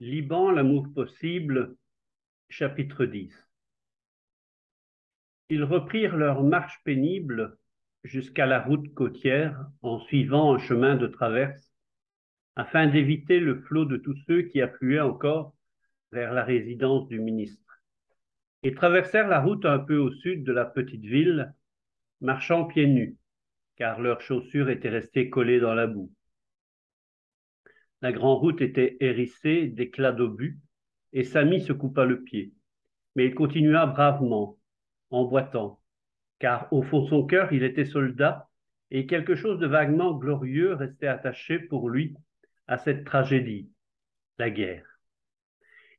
Liban, l'amour possible, chapitre 10. Ils reprirent leur marche pénible jusqu'à la route côtière en suivant un chemin de traverse afin d'éviter le flot de tous ceux qui affluaient encore vers la résidence du ministre. Ils traversèrent la route un peu au sud de la petite ville, marchant pieds nus, car leurs chaussures étaient restées collées dans la boue. La grande route était hérissée d'éclats d'obus, et Samy se coupa le pied. Mais il continua bravement, en boitant, car au fond de son cœur, il était soldat, et quelque chose de vaguement glorieux restait attaché pour lui à cette tragédie, la guerre.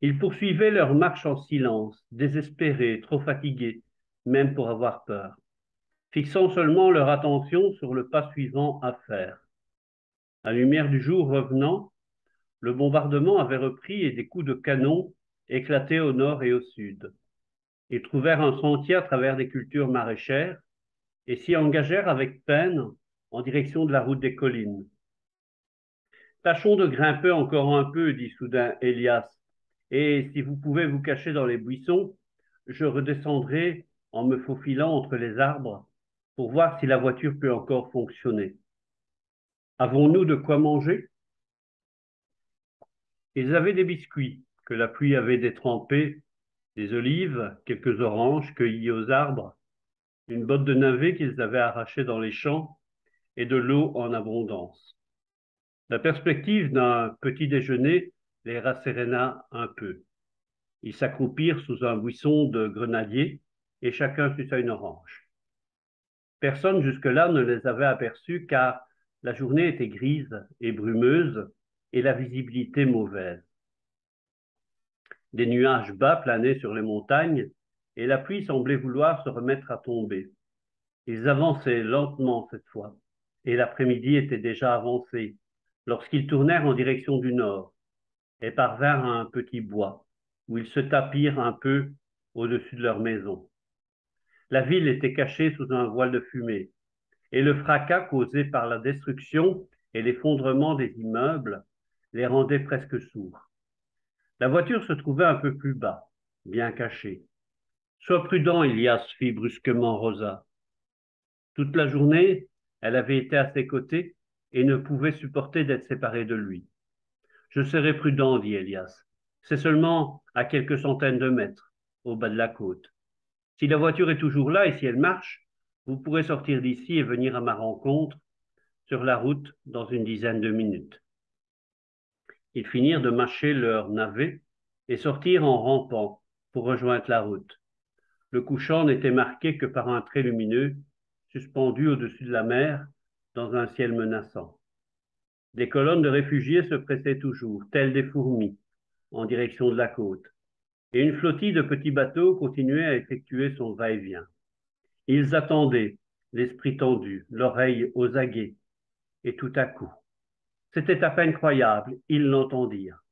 Ils poursuivaient leur marche en silence, désespérés, trop fatigués, même pour avoir peur, fixant seulement leur attention sur le pas suivant à faire. La lumière du jour revenant, le bombardement avait repris et des coups de canon éclataient au nord et au sud. Ils trouvèrent un sentier à travers des cultures maraîchères et s'y engagèrent avec peine en direction de la route des collines. Tâchons de grimper encore un peu, dit soudain Elias, et si vous pouvez vous cacher dans les buissons, je redescendrai en me faufilant entre les arbres pour voir si la voiture peut encore fonctionner. Avons-nous de quoi manger? Ils avaient des biscuits que la pluie avait détrempés, des olives, quelques oranges cueillies aux arbres, une botte de navets qu'ils avaient arrachée dans les champs et de l'eau en abondance. La perspective d'un petit déjeuner les rasséréna un peu. Ils s'accroupirent sous un buisson de grenadiers et chacun suça une orange. Personne jusque-là ne les avait aperçus car la journée était grise et brumeuse et la visibilité mauvaise. Des nuages bas planaient sur les montagnes et la pluie semblait vouloir se remettre à tomber. Ils avançaient lentement cette fois et l'après-midi était déjà avancé lorsqu'ils tournèrent en direction du nord et parvinrent à un petit bois, où ils se tapirent un peu au-dessus de leur maison. La ville était cachée sous un voile de fumée, et le fracas causé par la destruction et l'effondrement des immeubles les rendait presque sourds. La voiture se trouvait un peu plus bas, bien cachée. Sois prudent, Elias, fit brusquement Rosa. Toute la journée, elle avait été à ses côtés et ne pouvait supporter d'être séparée de lui. Je serai prudent, dit Elias. C'est seulement à quelques centaines de mètres, au bas de la côte. Si la voiture est toujours là et si elle marche, vous pourrez sortir d'ici et venir à ma rencontre sur la route dans une dizaine de minutes. Ils finirent de mâcher leur navet et sortirent en rampant pour rejoindre la route. Le couchant n'était marqué que par un trait lumineux suspendu au-dessus de la mer dans un ciel menaçant. Des colonnes de réfugiés se pressaient toujours, telles des fourmis, en direction de la côte, et une flottille de petits bateaux continuait à effectuer son va-et-vient. Ils attendaient, l'esprit tendu, l'oreille aux aguets, et tout à coup, c'était à peine croyable, ils l'entendirent.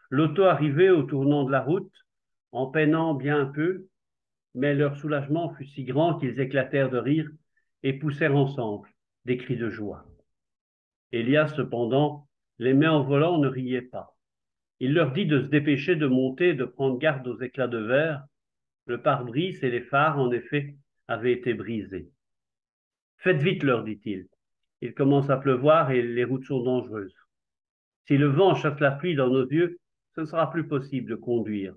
L'auto arrivait au tournant de la route, en peinant bien un peu, mais leur soulagement fut si grand qu'ils éclatèrent de rire et poussèrent ensemble des cris de joie. Elias, cependant, les mains en volant, ne riait pas. Il leur dit de se dépêcher de monter et de prendre garde aux éclats de verre. Le pare-brise et les phares, en effet, avaient été brisés. Faites vite, leur dit-il. Il commence à pleuvoir et les routes sont dangereuses. Si le vent chasse la pluie dans nos yeux, ce ne sera plus possible de conduire,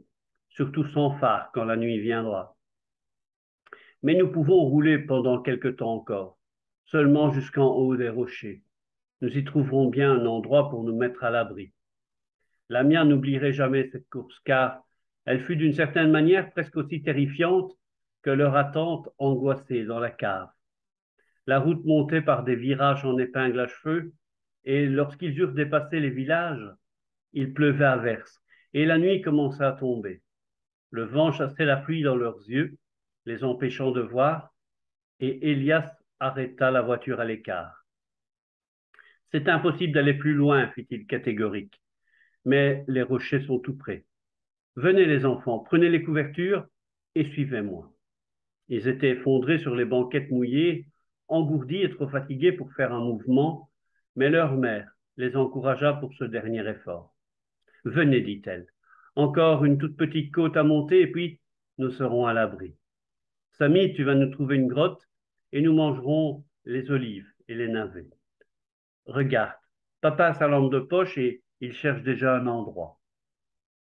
surtout sans phare quand la nuit viendra. Mais nous pouvons rouler pendant quelque temps encore, seulement jusqu'en haut des rochers. Nous y trouverons bien un endroit pour nous mettre à l'abri. Lamia n'oublierait jamais cette course, car elle fut d'une certaine manière presque aussi terrifiante que leur attente angoissée dans la cave. La route montait par des virages en épingle à cheveux, et lorsqu'ils eurent dépassé les villages, il pleuvait à verse, et la nuit commença à tomber. Le vent chassait la pluie dans leurs yeux, les empêchant de voir, et Elias arrêta la voiture à l'écart. C'est impossible d'aller plus loin, fit-il catégorique, mais les rochers sont tout près. Venez les enfants, prenez les couvertures et suivez-moi. Ils étaient effondrés sur les banquettes mouillées, engourdis et trop fatigués pour faire un mouvement, mais leur mère les encouragea pour ce dernier effort. Venez, dit-elle. Encore une toute petite côte à monter et puis nous serons à l'abri. Samy, tu vas nous trouver une grotte et nous mangerons les olives et les navets. Regarde, papa a sa lampe de poche et il cherche déjà un endroit.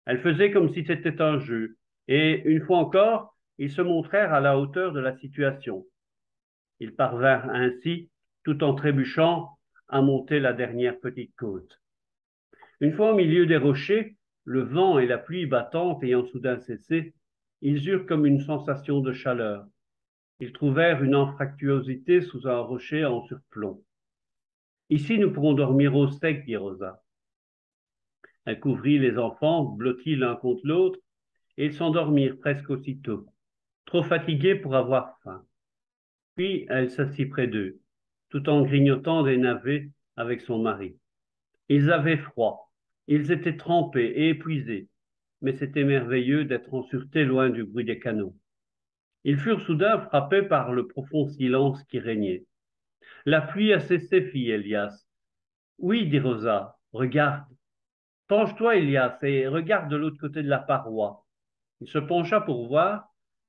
Elle faisait comme si c'était un jeu, et une fois encore, ils se montrèrent à la hauteur de la situation. Ils parvinrent ainsi, tout en trébuchant, à monter la dernière petite côte. Une fois au milieu des rochers, le vent et la pluie battante ayant soudain cessé, ils eurent comme une sensation de chaleur. Ils trouvèrent une anfractuosité sous un rocher en surplomb. Ici, nous pourrons dormir au sec, dit Rosa. Elle couvrit les enfants, blottis l'un contre l'autre, et ils s'endormirent presque aussitôt, trop fatigués pour avoir faim. Puis elle s'assit près d'eux, tout en grignotant des navets avec son mari. Ils avaient froid, ils étaient trempés et épuisés, mais c'était merveilleux d'être en sûreté loin du bruit des canons. Ils furent soudain frappés par le profond silence qui régnait. La pluie a cessé, fit Elias. Oui, dit Rosa, regarde. Penche-toi, Elias, et regarde de l'autre côté de la paroi. Il se pencha pour voir.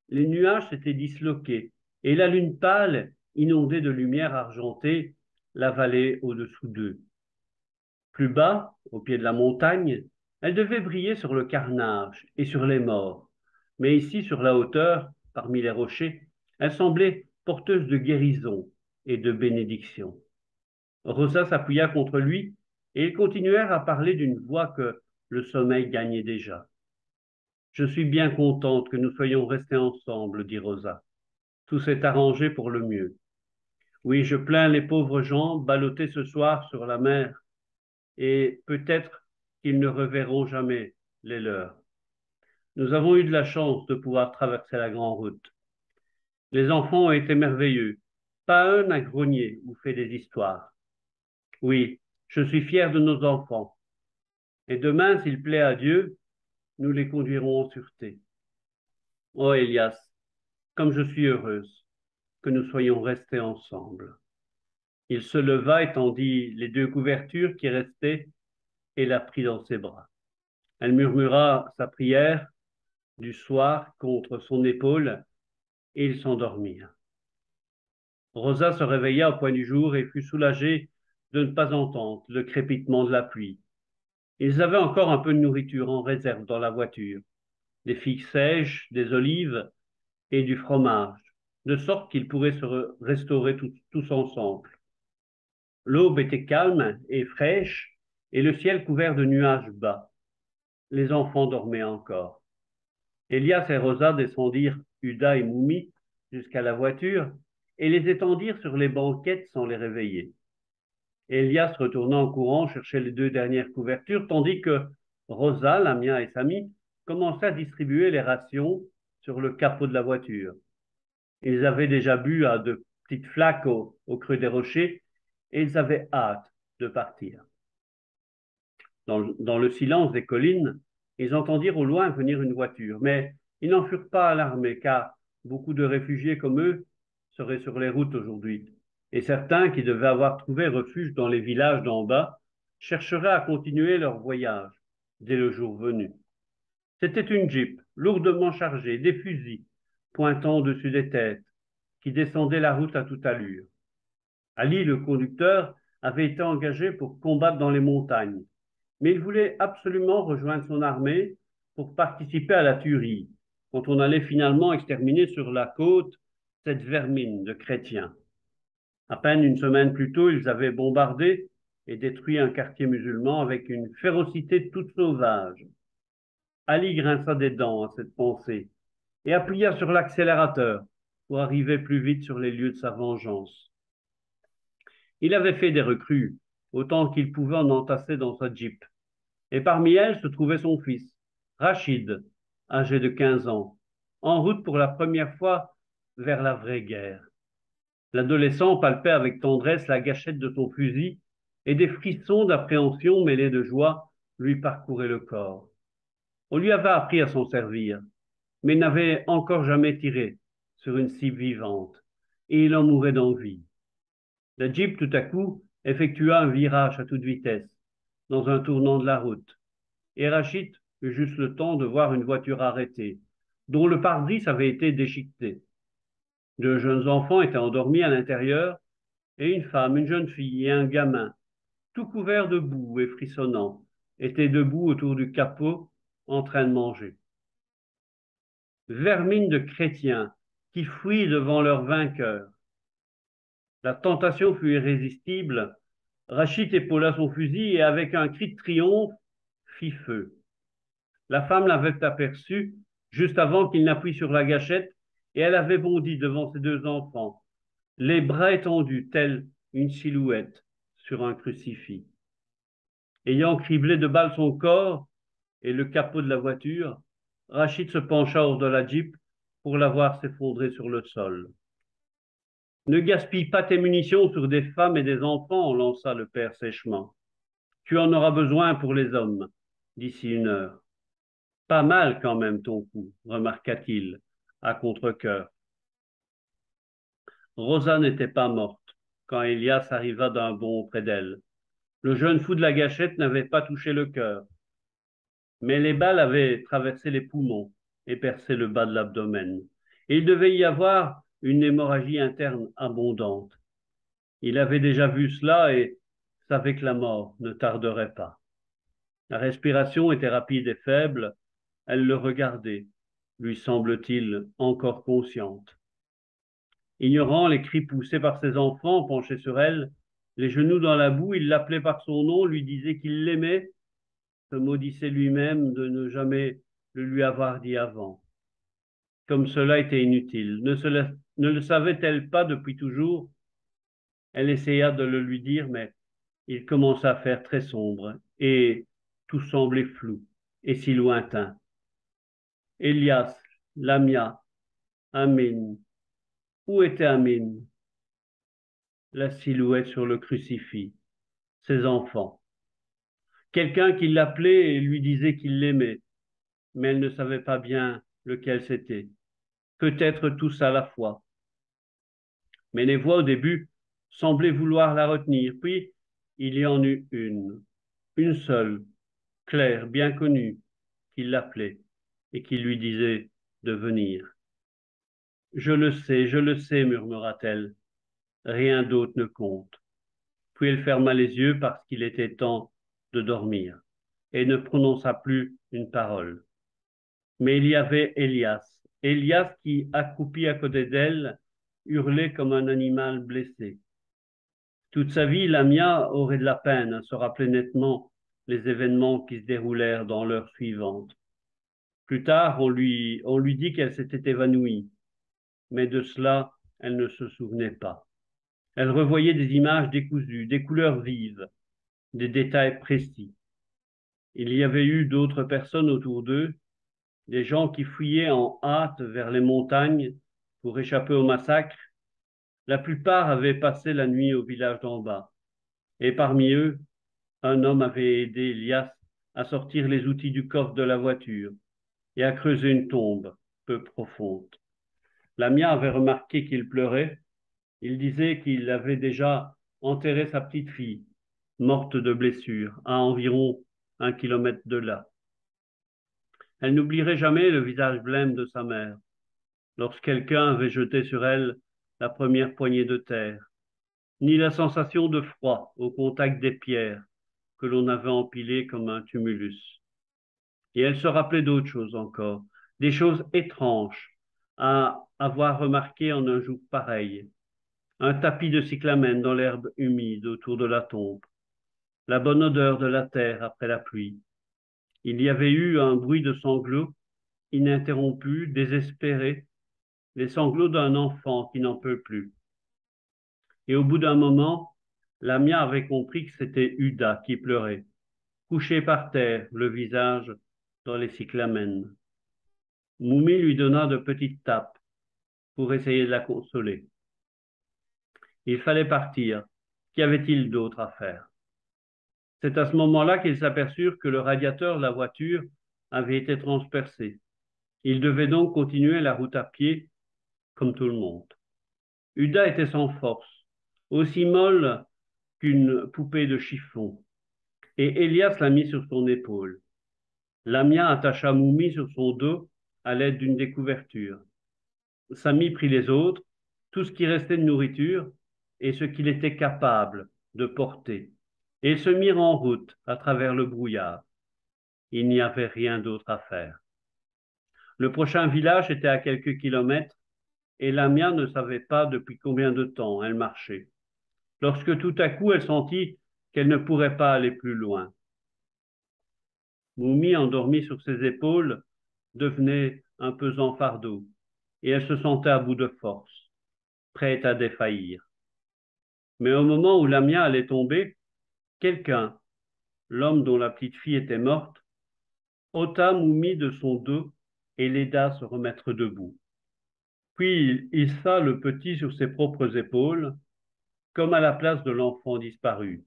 Les nuages s'étaient disloqués, et la lune pâle, inondée de lumière argentée, la vallée au-dessous d'eux. Plus bas, au pied de la montagne, elle devait briller sur le carnage et sur les morts. Mais ici, sur la hauteur, parmi les rochers, elle semblait porteuse de guérison et de bénédiction. Rosa s'appuya contre lui et ils continuèrent à parler d'une voix que le sommeil gagnait déjà. Je suis bien contente que nous soyons restés ensemble, dit Rosa. Tout s'est arrangé pour le mieux. Oui, je plains les pauvres gens ballottés ce soir sur la mer, et peut-être qu'ils ne reverront jamais les leurs. Nous avons eu de la chance de pouvoir traverser la grande route. Les enfants ont été merveilleux. Pas un n'a grogné ou fait des histoires. Oui, je suis fier de nos enfants. Et demain, s'il plaît à Dieu, nous les conduirons en sûreté. Oh, Elias, comme je suis heureuse que nous soyons restés ensemble. Il se leva, étendit les deux couvertures qui restaient et la prit dans ses bras. Elle murmura sa prière du soir contre son épaule et ils s'endormirent. Rosa se réveilla au point du jour et fut soulagée de ne pas entendre le crépitement de la pluie. Ils avaient encore un peu de nourriture en réserve dans la voiture, des figues sèches, des olives et du fromage, de sorte qu'ils pourraient se restaurer tous ensemble. L'aube était calme et fraîche et le ciel couvert de nuages bas. Les enfants dormaient encore. Elias et Rosa descendirent Uda et Moumi jusqu'à la voiture et les étendirent sur les banquettes sans les réveiller. Elias retourna en courant chercher les deux dernières couvertures, tandis que Rosa, Lamia et Samy commençaient à distribuer les rations sur le capot de la voiture. Ils avaient déjà bu à de petites flaques au creux des rochers et ils avaient hâte de partir. Dans le silence des collines, ils entendirent au loin venir une voiture, mais ils n'en furent pas alarmés, car beaucoup de réfugiés comme eux seraient sur les routes aujourd'hui, et certains qui devaient avoir trouvé refuge dans les villages d'en bas chercheraient à continuer leur voyage dès le jour venu. C'était une jeep lourdement chargée, des fusils pointant au-dessus des têtes, qui descendait la route à toute allure. Ali, le conducteur, avait été engagé pour combattre dans les montagnes, mais il voulait absolument rejoindre son armée pour participer à la tuerie, quand on allait finalement exterminer sur la côte cette vermine de chrétiens. À peine une semaine plus tôt, ils avaient bombardé et détruit un quartier musulman avec une férocité toute sauvage. Ali grinça des dents à cette pensée et appuya sur l'accélérateur pour arriver plus vite sur les lieux de sa vengeance. Il avait fait des recrues, autant qu'il pouvait en entasser dans sa jeep. Et parmi elles se trouvait son fils, Rachid, âgé de 15 ans, en route pour la première fois vers la vraie guerre. L'adolescent palpait avec tendresse la gâchette de son fusil et des frissons d'appréhension mêlés de joie lui parcouraient le corps. On lui avait appris à s'en servir, mais n'avait encore jamais tiré sur une cible vivante, et il en mourait d'envie. La jeep, tout à coup, effectua un virage à toute vitesse, dans un tournant de la route. et Rachid eut juste le temps de voir une voiture arrêtée, dont le pare-brise avait été déchiqueté. Deux jeunes enfants étaient endormis à l'intérieur, et une femme, une jeune fille et un gamin, tout couverts de boue et frissonnants, étaient debout autour du capot en train de manger. Vermine de chrétiens qui fuient devant leur vainqueur. La tentation fut irrésistible. Rachid épaula son fusil et avec un cri de triomphe fit feu. La femme l'avait aperçu juste avant qu'il n'appuie sur la gâchette et elle avait bondi devant ses deux enfants, les bras étendus tels une silhouette sur un crucifix. Ayant criblé de balles son corps et le capot de la voiture, Rachid se pencha hors de la Jeep pour la voir s'effondrer sur le sol. Ne gaspille pas tes munitions sur des femmes et des enfants, lança le père sèchement. Tu en auras besoin pour les hommes d'ici une heure. Pas mal quand même ton coup, remarqua-t-il, à contre-cœur. Rosa n'était pas morte quand Elias arriva d'un bond auprès d'elle. Le jeune fou de la gâchette n'avait pas touché le cœur, mais les balles avaient traversé les poumons et percé le bas de l'abdomen. Et il devait y avoir une hémorragie interne abondante. Il avait déjà vu cela et savait que la mort ne tarderait pas. La respiration était rapide et faible. Elle le regardait, lui semble-t-il encore consciente. Ignorant les cris poussés par ses enfants penchés sur elle, les genoux dans la boue, il l'appelait par son nom, lui disait qu'il l'aimait, se maudissait lui-même de ne jamais le lui avoir dit avant. Comme cela était inutile, ne le savait-elle pas depuis toujours? Elle essaya de le lui dire, mais il commença à faire très sombre et tout semblait flou et si lointain. Elias, Lamia, Amin. Où était Amin? La silhouette sur le crucifix, ses enfants. Quelqu'un qui l'appelait et lui disait qu'il l'aimait, mais elle ne savait pas bien lequel c'était. Peut-être tous à la fois. Mais les voix au début semblaient vouloir la retenir, puis il y en eut une seule, claire, bien connue, qui l'appelait et qui lui disait de venir. Je le sais, murmura-t-elle. Rien d'autre ne compte. Puis elle ferma les yeux parce qu'il était temps de dormir et ne prononça plus une parole. Mais il y avait Elias qui, accroupi à côté d'elle, hurlait comme un animal blessé. Toute sa vie, Lamia aurait de la peine à se rappeler nettement les événements qui se déroulèrent dans l'heure suivante. Plus tard, on lui dit qu'elle s'était évanouie, mais de cela, elle ne se souvenait pas. Elle revoyait des images décousues, des couleurs vives, des détails précis. Il y avait eu d'autres personnes autour d'eux, des gens qui fuyaient en hâte vers les montagnes pour échapper au massacre. La plupart avaient passé la nuit au village d'en bas. Et parmi eux, un homme avait aidé Elias à sortir les outils du coffre de la voiture et à creuser une tombe peu profonde. Lamia avait remarqué qu'il pleurait. Il disait qu'il avait déjà enterré sa petite fille, morte de blessure, à environ 1 kilomètre de là. Elle n'oublierait jamais le visage blême de sa mère, lorsque quelqu'un avait jeté sur elle la première poignée de terre, ni la sensation de froid au contact des pierres que l'on avait empilées comme un tumulus. Et elle se rappelait d'autres choses encore, des choses étranges à avoir remarquées en un jour pareil. Un tapis de cyclamène dans l'herbe humide autour de la tombe, la bonne odeur de la terre après la pluie. Il y avait eu un bruit de sanglots ininterrompu, désespéré, les sanglots d'un enfant qui n'en peut plus. Et au bout d'un moment, Lamia avait compris que c'était Uda qui pleurait, couché par terre, le visage dans les cyclamènes. Moumi lui donna de petites tapes pour essayer de la consoler. Il fallait partir. Qu'y avait-il d'autre à faire? C'est à ce moment-là qu'ils s'aperçurent que le radiateur de la voiture avait été transpercé. Ils devaient donc continuer la route à pied, comme tout le monde. Uda était sans force, aussi molle qu'une poupée de chiffon, et Elias l'a mis sur son épaule. Lamia attacha Moumi sur son dos à l'aide d'une des couvertures. Samy prit les autres, tout ce qui restait de nourriture et ce qu'il était capable de porter, et ils se mirent en route à travers le brouillard. Il n'y avait rien d'autre à faire. Le prochain village était à quelques kilomètres et Lamia ne savait pas depuis combien de temps elle marchait, lorsque tout à coup elle sentit qu'elle ne pourrait pas aller plus loin. Moumi, endormie sur ses épaules, devenait un pesant fardeau, et elle se sentait à bout de force, prête à défaillir. Mais au moment où Lamia allait tomber, quelqu'un, l'homme dont la petite fille était morte, ôta Moumi de son dos et l'aida à se remettre debout. Puis il hissa le petit sur ses propres épaules, comme à la place de l'enfant disparu.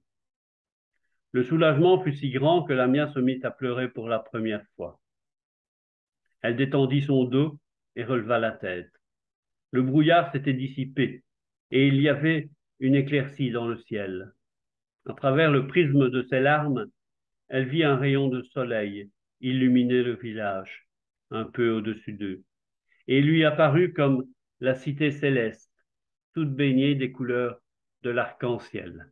Le soulagement fut si grand que Lamia se mit à pleurer pour la première fois. Elle détendit son dos et releva la tête. Le brouillard s'était dissipé et il y avait une éclaircie dans le ciel. À travers le prisme de ses larmes, elle vit un rayon de soleil illuminer le village, un peu au-dessus d'eux, et lui apparut comme la cité céleste, toute baignée des couleurs de l'arc-en-ciel.